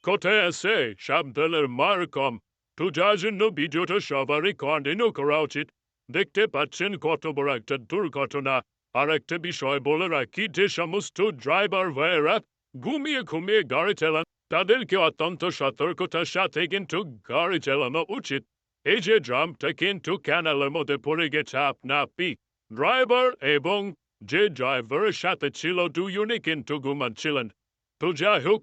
কোথায় আছে সাবধানের মার কম। তো যার জন্য ভিডিওটা সবারই কন্টিনিউ করা উচিত। দেখতে পাচ্ছেন কত বড় একটা দুর্ঘটনা। আর একটা বিষয় বলে রাখি, যে সমস্ত ড্রাইভার ভাইয়েরা ঘুমিয়ে ঘুমিয়ে গাড়ি চালান তাদেরকে অত্যন্ত সতর্কতার সাথে কিন্তু গাড়ি চালানো উচিত। এই যে ড্রামটা কিন্তু ক্যানালের মধ্যে পড়ে গেছে, আপনি ড্রাইভার এবং যে ড্রাইভারের সাথে ছিল দুজনই কিন্তু ঘুমাচ্ছিলেন। তো যাই হোক,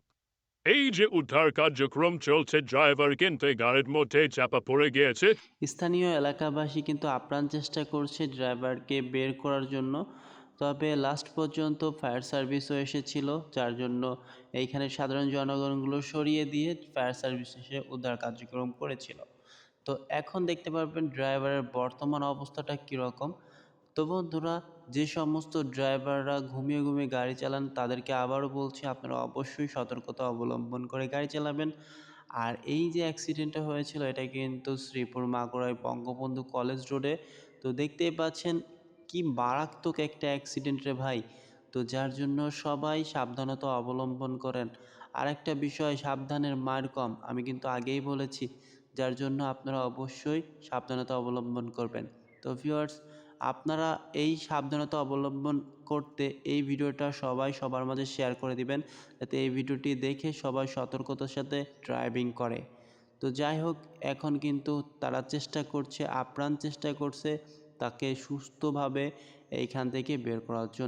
এই যে উদ্ধার কার্যক্রম চলছে, ড্রাইভার কিন্তু এই গাড়ির মধ্যে চাপা পড়ে গিয়েছে। স্থানীয় এলাকাবাসী কিন্তু আপ্রাণ চেষ্টা করছে ড্রাইভারকে বের করার জন্য। তবে লাস্ট পর্যন্ত ফায়ার সার্ভিসও এসেছিল, যার জন্য এইখানে সাধারণ জনগণগুলো সরিয়ে দিয়ে ফায়ার সার্ভিস এসে উদ্ধার কার্যক্রম করেছিল। তো এখন দেখতে পারবেন ড্রাইভারের বর্তমান অবস্থাটা কীরকম। তো বন্ধুরা, যে সমস্ত ড্রাইভাররা ঘুমিয়ে ঘুমিয়ে গাড়ি চালান তাদেরকে আবারও বলছি, আপনারা অবশ্যই সতর্কতা অবলম্বন করে গাড়ি চালাবেন। আর এই যে অ্যাক্সিডেন্টটা হয়েছিল এটা কিন্তু শ্রীপুর মাগুরায় বঙ্গবন্ধু কলেজ রোডে। তো দেখতেই পাচ্ছেন কি মারাত্মক একটা অ্যাক্সিডেন্ট রে ভাই। তো যার জন্য সবাই সাবধানতা অবলম্বন করেন। আরেকটা বিষয়, সাবধানের মার কম, আমি কিন্তু আগেই বলেছি, যার জন্য আপনারা অবশ্যই সাবধানতা অবলম্বন করবেন। তো ভিউয়ার্স, আপনারা এই সাবধানতা অবলম্বন করতে এই ভিডিওটা সবাই সবার মাঝে শেয়ার করে দিবেন, যাতে এই ভিডিওটি দেখে সবাই সতর্কতার সাথে ড্রাইভিং করে। তো যাই হোক, এখন কিন্তু তারা চেষ্টা করছে, আপ্রাণ চেষ্টা করছে তাকে সুস্থভাবে এইখান থেকে বের করার জন্য।